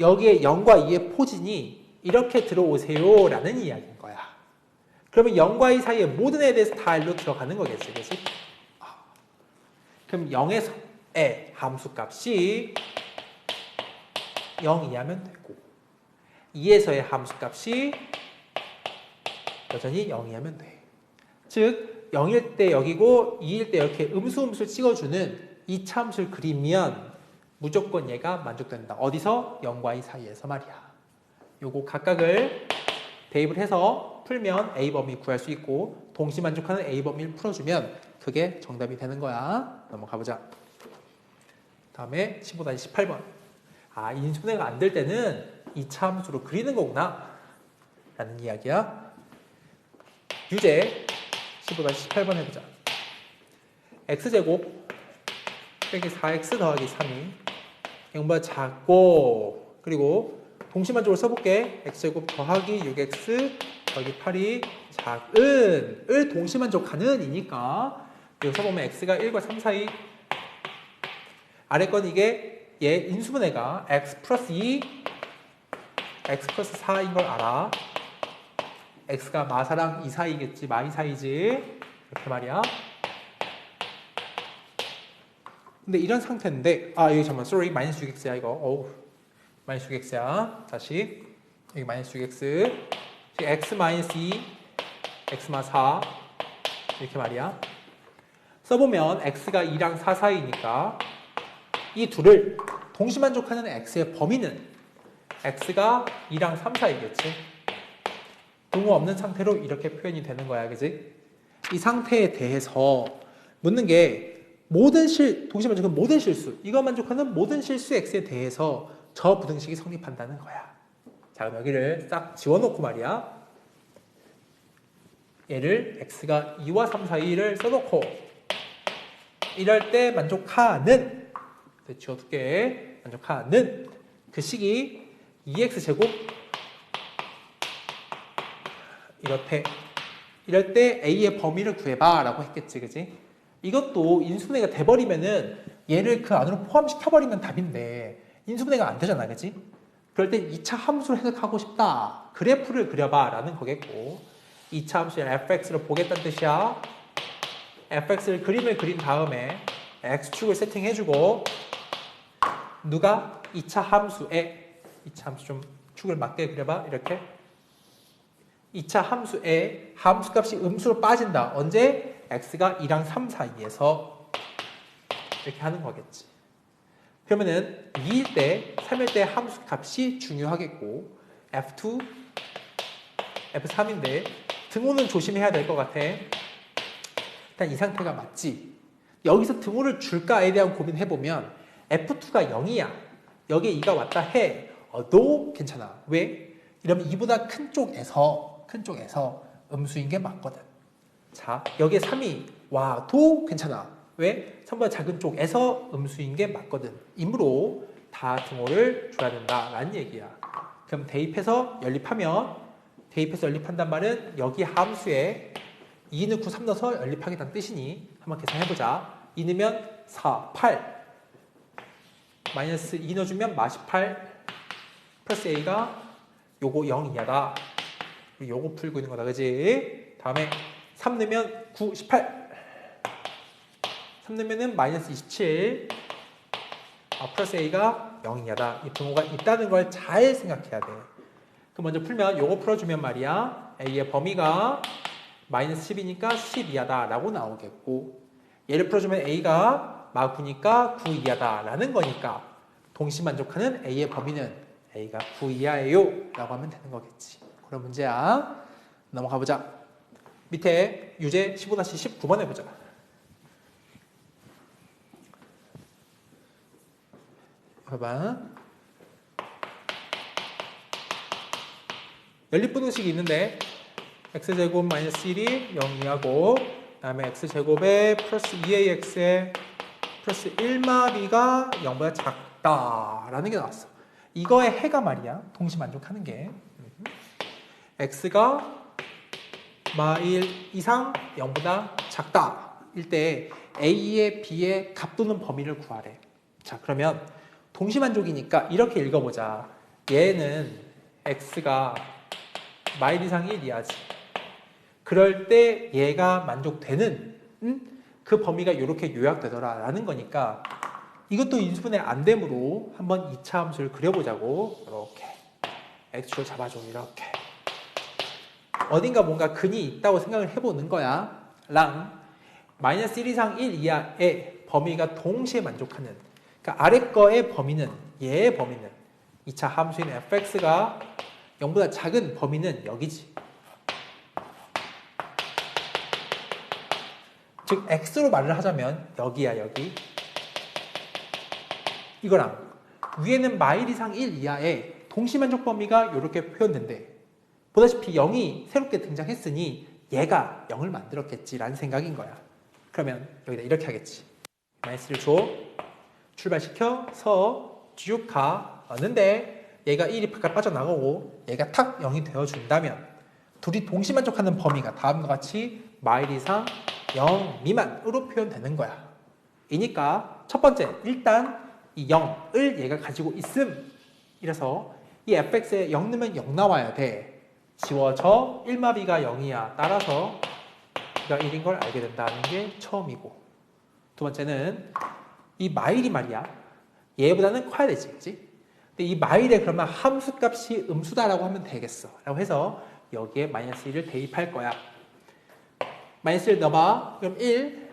여기에 0과 2의 포진이 이렇게 들어오세요 라는 이야기인 거야. 그러면 0과 2 사이의 모든 애에 대해서 다 일로 들어가는 거겠지. 그치? 그럼 0에서 함수값이 0 이하면 되고 2에서의 함수값이 여전히 0 이하면 돼. 즉 0일 때 여기고 2일 때 이렇게 음수를 찍어주는 이 차함수를 그리면 무조건 얘가 만족된다. 어디서? 0과 2 사이에서 말이야. 요거 각각을 대입을 해서 풀면 A 범위 구할 수 있고 동시 만족하는 A 범위를 풀어주면 그게 정답이 되는 거야. 넘어가 보자. 다음에 15-18번. 인수분해가 안 될 때는 2차 함수로 그리는 거구나 라는 이야기야. 유제 15-18번 해보자. x제곱 빼기 4x 더하기 3이 0보다 작고 그리고 동시만족을 써볼게. x제곱 더하기 6x 더하기 8이 작은 을 동시만족하는 이니까 여기서 보면 x가 1과 3 사이 아래 건 이게 얘 인수분해가 x 플러스 2 x 플러스 4인 걸 알아. x가 마사랑 2 사이겠지. 마 2 사이지. 이렇게 말이야. 근데 이런 상태인데 여기 잠깐만 sorry 마이너스 6x야 이거. 어우 마이너스 6x야. 다시 여기 마이너스 6x x 마이너스 2 x 마 4 이렇게 말이야. 써보면 x가 2랑 4 사이니까 이 둘을 동시만족하는 x의 범위는 x가 2랑 3 사이겠지. 등호 없는 상태로 이렇게 표현이 되는 거야. 그지? 이 상태에 대해서 묻는 게 동시만족은 모든 실수, 이거 만족하는 모든 실수 x에 대해서 저 부등식이 성립한다는 거야. 자, 그럼 여기를 싹 지워놓고 말이야. 얘를 x가 2와 3 사이를 써놓고 이럴 때 만족하는 지워둘게. 만족하는 그 식이 2x제곱 이렇대. 이럴 때 a의 범위를 구해봐 라고 했겠지. 그지? 이것도 인수분해가 돼버리면은 얘를 그 안으로 포함시켜버리면 답인데 인수분해가 안 되잖아. 그지? 그럴 때 2차 함수를 해석하고 싶다. 그래프를 그려봐 라는 거겠고 2차 함수의 fx를 보겠다는 뜻이야. fx를 그림을 그린 다음에 x축을 세팅해주고 누가 2차 함수에 2차 함수 좀 축을 맞게 그려봐. 이렇게 2차 함수에 함수값이 음수로 빠진다. 언제? x가 2랑 3 사이에서 이렇게 하는 거겠지. 그러면은 2일 때, 3일 때 함수값이 중요하겠고 f2, f3인데 등호는 조심해야 될 것 같아. 일단 이 상태가 맞지. 여기서 등호를 줄까에 대한 고민해보면 f2가 0이야. 여기에 2가 왔다 해. 너 괜찮아. 왜? 이러면 2보다 큰 쪽에서 음수인 게 맞거든. 자, 여기에 3이 와도 괜찮아. 왜? 3보다 작은 쪽에서 음수인 게 맞거든. 이므로 다 등호를 줘야 된다라는 얘기야. 그럼 대입해서 연립한단 말은 여기 함수에 2 넣고 3 넣어서 연립하겠다는 뜻이니 한번 계산해보자. 2 넣으면 4, 8 마이너스 2 넣어주면 -18 플러스 a가 요거 0 이하다. 요거 풀고 있는 거다. 그지? 다음에 3 넣으면 9, 18 3 넣으면은 -27 플러스 a가 0 이하다. 이 등호가 있다는 걸 잘 생각해야 돼. 그럼 먼저 풀면 요거 풀어주면 말이야. a의 범위가 -10이니까 10 이하다 라고 나오겠고 얘를 풀어주면 a가 -9니까 9 이하다 라는 거니까 동시만족하는 a의 범위는 a가 9 이하예요 라고 하면 되는 거겠지. 그런 문제야. 넘어가 보자. 밑에 유제 15-19번 해보자. 봐봐. 연립분등식이 있는데 x제곱 -1이 0 이하고 그 다음에 x제곱에 플러스 2ax에 플러스 1마비가 0보다 작다라는 게 나왔어. 이거의 해가 말이야. 동시 만족하는 게 x가 마1 이상 0보다 작다 일 때 a의 b의 값도는 범위를 구하래. 자, 그러면 동시 만족이니까 이렇게 읽어보자. 얘는 x가 마1 이상 1 이하지. 그럴 때 얘가 만족되는 그 범위가 이렇게 요약되더라 라는 거니까 이것도 인수분해 안 되므로 한번 2차 함수를 그려보자고. 이렇게 x축을 잡아줘. 이렇게 어딘가 뭔가 근이 있다고 생각을 해보는 거야. 랑 마이너스 1 이상 1 이하의 범위가 동시에 만족하는, 그러니까 아래 거의 범위는, 얘의 범위는 2차 함수인 fx가 0보다 작은 범위는 여기지. 즉 x로 말을 하자면 여기야. 여기 이거랑 위에는 마일 이상 1 이하의 동시만족 범위가 이렇게 표현된대. 보다시피 0이 새롭게 등장했으니 얘가 0을 만들었겠지라는 생각인 거야. 그러면 여기다 이렇게 하겠지. 마이너스를 줘. 출발시켜서 쭉 가. 왔는데 얘가 1이 바깥 빠져나가고 얘가 탁 0이 되어준다면 둘이 동시만족하는 범위가 다음과 같이 마일 이상 0 미만으로 표현되는 거야. 이니까 첫 번째, 일단 이 0을 얘가 가지고 있음. 이래서 이 fx에 0 넣으면 0 나와야 돼. 지워져. 1마비가 0이야. 따라서 B가 1인 걸 알게 된다는 게 처음이고, 두 번째는 이 마일이 말이야. 얘보다는 커야 되지, 그치? 근데 이 마일에 그러면 함수값이 음수다라고 하면 되겠어. 라고 해서 여기에 마이너스 1을 대입할 거야. 마이너스 1 넣어봐. 그럼 1,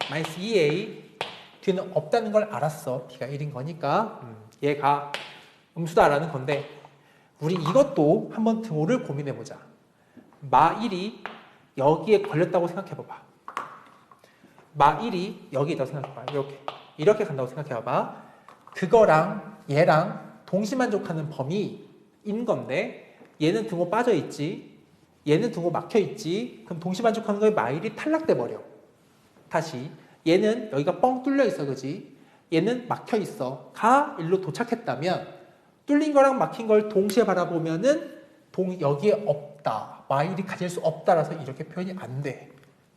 마이너스 2a, 뒤는 없다는 걸 알았어. b가 1인 거니까 얘가 음수다라는 건데, 우리 이것도 한번 등호를 고민해보자. 마1이 여기에 걸렸다고 생각해봐봐. 마1이 여기에 있다고 생각해봐. 이렇게 간다고 생각해봐봐. 그거랑 얘랑 동시만족하는 범위인 건데, 얘는 등호 빠져있지, 얘는 등호 막혀있지. 그럼 동시만족하는 거에 마1이 탈락돼 버려. 다시 얘는 여기가 뻥 뚫려 있어, 그지? 얘는 막혀 있어. 가 일로 도착했다면 뚫린 거랑 막힌 걸 동시에 바라보면은 여기에 없다, 마일이 가질 수 없다라서 이렇게 표현이 안 돼.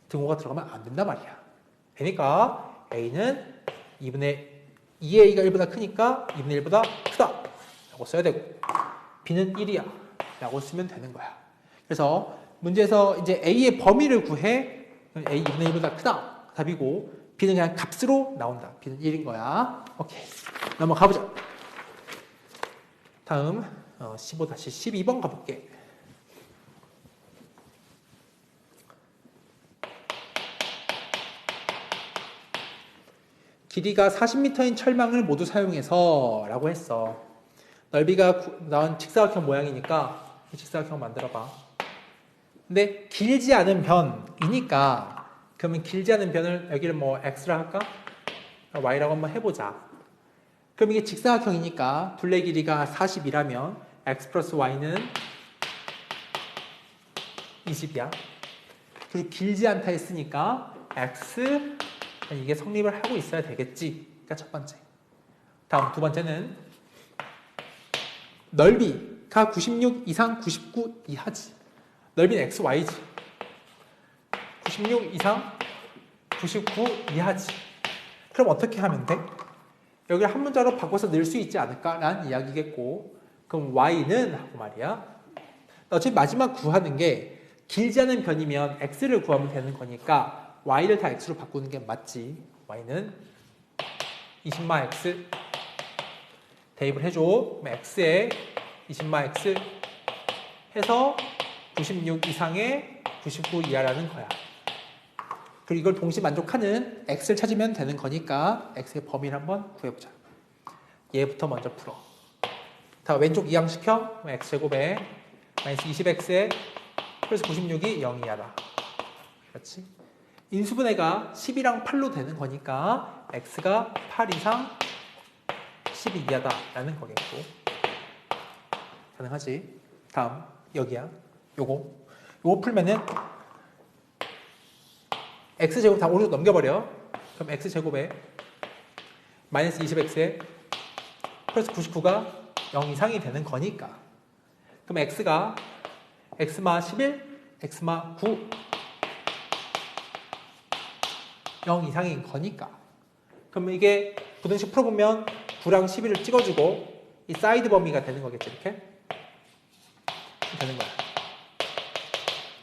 등호가 들어가면 안 된단 말이야. 그러니까 A는 2분의 2A가 1보다 크니까 2분의 1보다 크다 라고 써야 되고, B는 1이야 라고 쓰면 되는 거야. 그래서 문제에서 이제 A의 범위를 구해. A 2분의 1보다 크다 답이고, B는 그냥 값으로 나온다. B는 1인 거야. 오케이, 넘어가보자. 다음 15-12번 가볼게. 길이가 40m인 철망을 모두 사용해서 라고 했어. 넓이가 나온 직사각형 모양이니까 이 직사각형 만들어봐. 근데 길지 않은 변이니까, 그러면 길지 않은 변을 여기를 뭐 x라 할까? y라고 한번 해보자. 그럼 이게 직사각형이니까 둘레 길이가 40이라면 x 플러스 y는 20이야. 그리고 길지 않다 했으니까 x, 이게 성립을 하고 있어야 되겠지. 그러니까 첫 번째. 다음 두 번째는 넓이가 96 이상 99 이하지. 넓이는 x, y지. 96 이상 99 이하지. 그럼 어떻게 하면 돼? 여기를 한 문자로 바꿔서 넣을 수 있지 않을까라는 이야기겠고, 그럼 y는 하고 말이야. 어차피 마지막 구하는 게 길지 않은 변이면 x를 구하면 되는 거니까 y를 다 x로 바꾸는 게 맞지. y는 20마 x 대입을 해줘. 그럼 x에 20마 x 해서 96 이상의 99 이하라는 거야. 그리고 이걸 동시 만족하는 x를 찾으면 되는 거니까 x의 범위를 한번 구해보자. 얘부터 먼저 풀어. 다 왼쪽 이항시켜. x제곱에 마이너스 20x에 플러스 96이 0 이하다. 그렇지? 인수분해가 10이랑 8로 되는 거니까 x가 8 이상 12 이하다 라는 거겠고, 가능하지? 다음 여기야. 요거 풀면은 x제곱 다 오른쪽 넘겨버려. 그럼 x제곱에 마이너스 20x에 플러스 99가 0 이상이 되는 거니까, 그럼 x가 x마 11, x마 9 0 이상인 거니까, 그러면 이게 부등식 풀어보면 9랑 11을 찍어주고 이 사이드 범위가 되는 거겠지. 이렇게 되는 거야.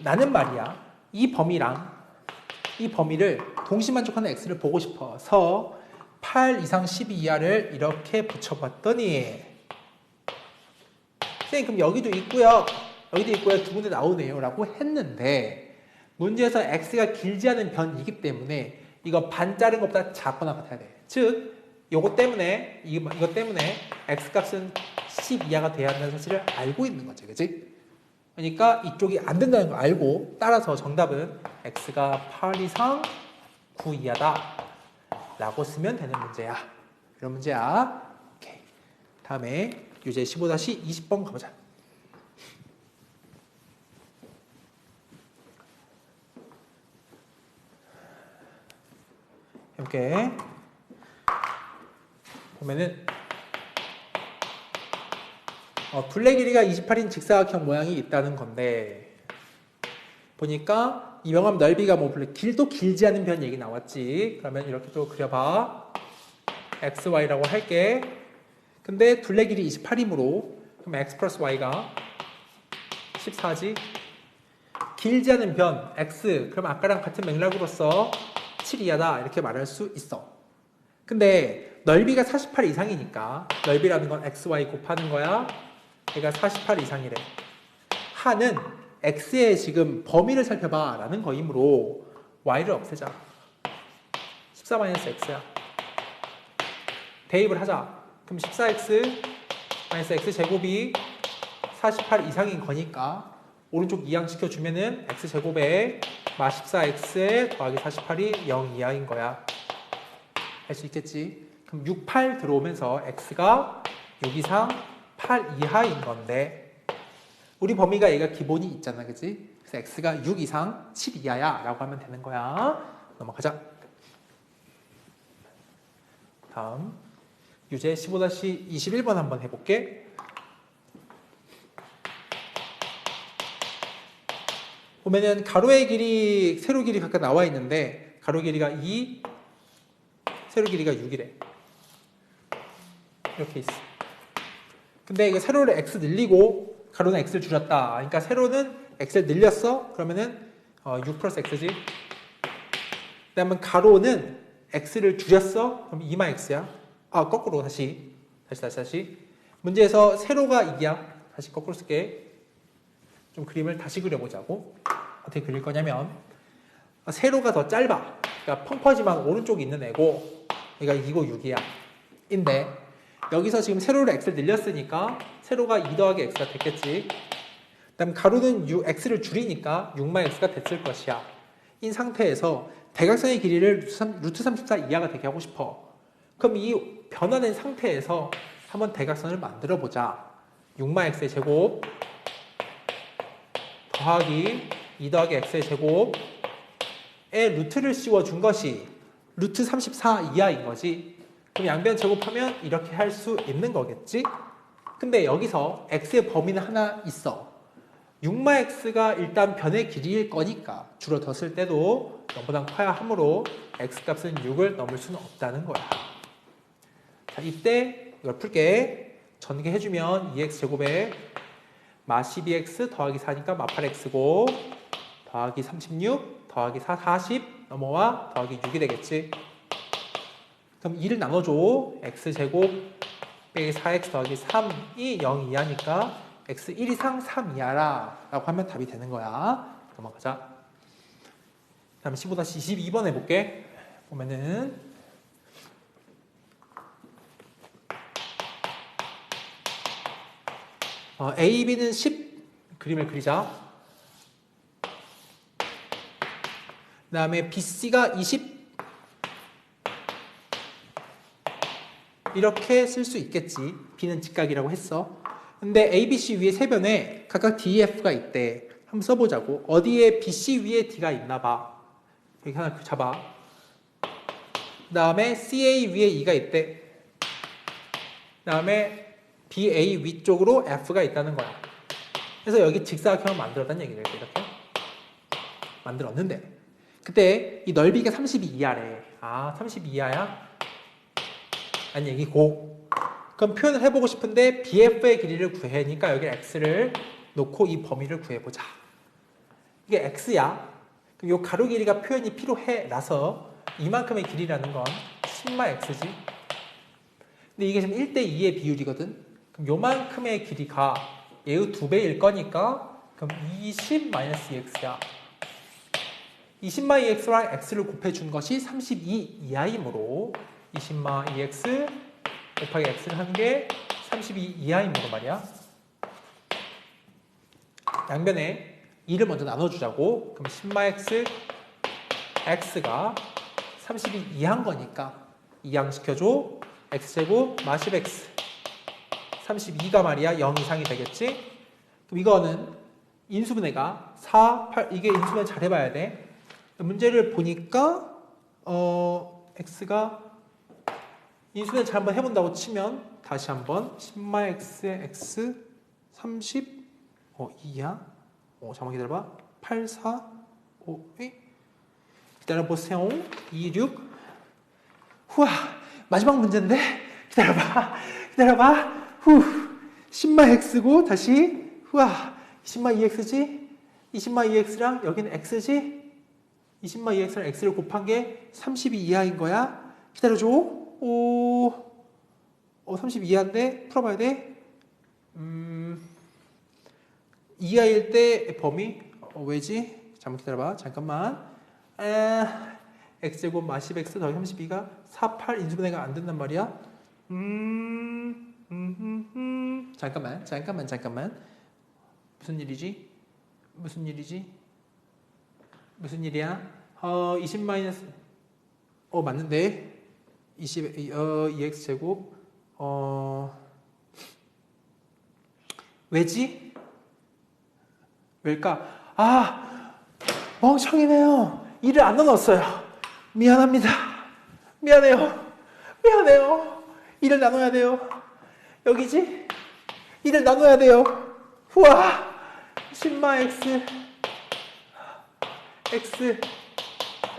나는 말이야, 이 범위랑 이 범위를 동시만족하는 x를 보고 싶어서 8 이상 12 이하를 이렇게 붙여봤더니 선생님 그럼 여기도 있고요. 여기도 있고요. 두 군데 나오네요. 라고 했는데 문제에서 x가 길지 않은 변이기 때문에 이거 반 자른 것보다 작거나 같아야 돼. 즉 이것 때문에 x 값은 10 이하가 돼야 한다는 사실을 알고 있는 거지. 그치? 그러니까 이쪽이 안 된다는 걸 알고 따라서 정답은 x가 8 이상 9 이하다 라고 쓰면 되는 문제야. 이런 문제야. 오케이. 다음에 유제 15-20번 가보자. 이렇게 보면은 둘레 길이가 28인 직사각형 모양이 있다는 건데 보니까 이 명암 넓이가 뭐 길도 길지 않은 변 얘기 나왔지. 그러면 이렇게 또 그려봐. x, y라고 할게. 근데 둘레 길이 28이므로 그럼 x 플러스 y가 14지. 길지 않은 변 x 그럼 아까랑 같은 맥락으로서 7 이하다 이렇게 말할 수 있어. 근데 넓이가 48 이상이니까 넓이라는 건 x, y 곱하는 거야. 얘가 48 이상이래. 하는 x의 지금 범위를 살펴봐 라는 거이므로 y를 없애자. 14-x야. 대입을 하자. 그럼 14x x 제곱이 48 이상인 거니까 오른쪽 이항시켜주면은 x제곱에 마 14x에 더하기 48이 0 이하인 거야. 할 수 있겠지? 그럼 6, 8 들어오면서 x가 6 이상 8 이하인 건데 우리 범위가 얘가 기본이 있잖아. 그치? 그래서 x가 6 이상 7 이하야 라고 하면 되는 거야. 넘어가자. 다음 유제 15-21번 한번 해볼게. 보면은 가로의 길이, 세로 길이 각각 나와 있는데 가로 길이가 2, 세로 길이가 6이래. 이렇게 있어. 근데 이거 세로를 x 늘리고 가로는 x를 줄였다. 그러니까 세로는 x를 늘렸어. 그러면은 6 플러스 x지. 그 다음에 가로는 x를 줄였어. 그럼 2마 x야. 거꾸로 다시. 문제에서 세로가 2야. 다시 거꾸로 쓸게. 좀 그림을 다시 그려보자고. 어떻게 그릴 거냐면 세로가 더 짧아. 그러니까 펑퍼지만 오른쪽에 있는 애고 얘가 2고 6이야. 인데 여기서 지금 세로를 x를 늘렸으니까 세로가 2 더하기 x가 됐겠지. 그 다음 가로는 x를 줄이니까 6마 x가 됐을 것이야. 인 상태에서 대각선의 길이를 루트 34 이하가 되게 하고 싶어. 그럼 이 변화된 상태에서 한번 대각선을 만들어 보자. 6마 x의 제곱 더하기 2 더하기 x의 제곱에 루트를 씌워준 것이 루트 34 이하인 거지. 그럼 양변 제곱하면 이렇게 할 수 있는 거겠지? 근데 여기서 x의 범위는 하나 있어. 6마 x가 일단 변의 길이일 거니까 줄어들었을 때도 0보다 커야 하므로 x값은 6을 넘을 수는 없다는 거야. 자, 이때 이걸 풀게. 전개해주면 2x제곱에 마 12x 더하기 4니까 마 8x고 더하기 36 더하기 4, 40 넘어와 더하기 6이 되겠지. 그럼 2를 나눠줘. x제곱 빼기 4x 더하기 3이 0 이하니까 x 1 이상 3 이하라 라고 하면 답이 되는 거야. 넘어가자. 다음 15-22번 해볼게. 보면은 A, B는 10 그림을 그리자. 그 다음에 BC가 20 이렇게 쓸 수 있겠지. B는 직각이라고 했어. 근데 ABC 위에 세 변에 각각 DEF가 있대. 한번 써보자고. 어디에 BC 위에 D가 있나 봐. 여기 하나 잡아. 그 다음에 CA 위에 E가 있대. 그 다음에 BA 위쪽으로 F가 있다는 거야. 그래서 여기 직사각형을 만들었다는 얘기를 이렇게 만들었는데 그때 이 넓이가 32 이하래. 32 이하야? 아니 얘기고. 그럼 표현을 해보고 싶은데 BF의 길이를 구해니까 여기 X를 놓고 이 범위를 구해보자. 이게 X야. 그럼 이 가로 길이가 표현이 필요해 라서 이만큼의 길이라는 건 10마 x지. 근데 이게 지금 1대2의 비율이거든. 그럼 요만큼의 길이가 얘의 2배일 거니까 그럼 20-2x야. 20마 2x랑 x를 곱해준 것이 32 이하이므로 20마 2x 곱하기 x를 하는 게 32 이하이므로 말이야. 양변에 2를 먼저 나눠주자고. 그럼 10마 x x가 32 이하인 거니까 이항시켜줘. x제곱 마 10x 32가 말이야 0 이상이 되겠지. 그럼 이거는 인수분해가 4, 8 이게 인수분해 잘 해봐야 돼. 문제를 보니까 x가 인수분해 잘 한번 해본다고 치면 다시 한번 10마 x의 x 30 2야. 잠깐만 기다려봐. 8, 4, 5, 기다려보세요. 2, 6. 후아, 마지막 문제인데? 기다려봐. 후. 10마 x고, 다시. 후아, 20마 2x지? 20마 2x랑 여기는 x지? 20마 2x랑 x를 곱한 게 32 이하인 거야? 기다려줘. 32 이하인데? 풀어봐야 돼? 이하일 때 범위? 왜지? 잠깐 기다려봐. 잠깐만. x제곱 마 10x 더하기 32가 4, 8 인수분해가 안 된단 말이야. 잠깐만. 무슨 일이지? 무슨 일이야? 20 마이너스 맞는데 2x 제곱 왜지? 왜일까? 멍청이네요. 2를 안 넣었어요. 미안합니다. 미안해요. 2를 나눠야 돼요. 여기지? 2를 나눠야 돼요. 후아! 10마 x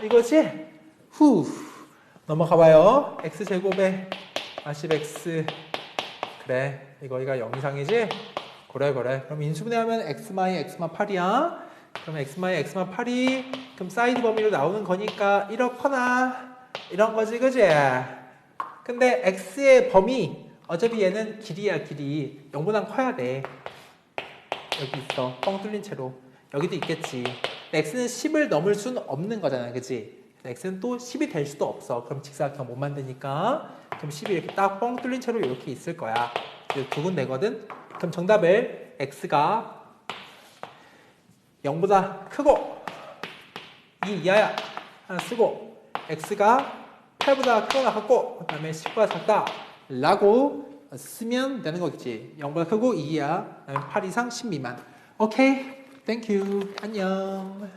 이거지? 넘어가봐요. x제곱에 40x 그래 이거가 0 이상이지? 그래 그럼 인수분해하면 x마이 x마 8이야. 그럼 x마이 x마 8이 그럼 사이드 범위로 나오는 거니까 이렇거나 이런 거지 그지? 근데 x의 범위 어차피 얘는 길이야 길이 0보단 커야 돼. 여기 있어 뻥 뚫린 채로 여기도 있겠지. x는 10을 넘을 수는 없는 거잖아 그지? x는 또 10이 될 수도 없어. 그럼 직사각형 못 만드니까 그럼 10이 이렇게 딱 뻥 뚫린 채로 이렇게 있을 거야. 두 군데거든. 그럼 정답을 x가 0보다 크고 2 이하야 하나 쓰고 x가 8보다 크거나 같고 그 다음에 10보다 작다 라고 쓰면 되는 거겠지. 0보다 크고 2 이하 그 다음에 8 이상 10 미만. 오케이 땡큐 안녕.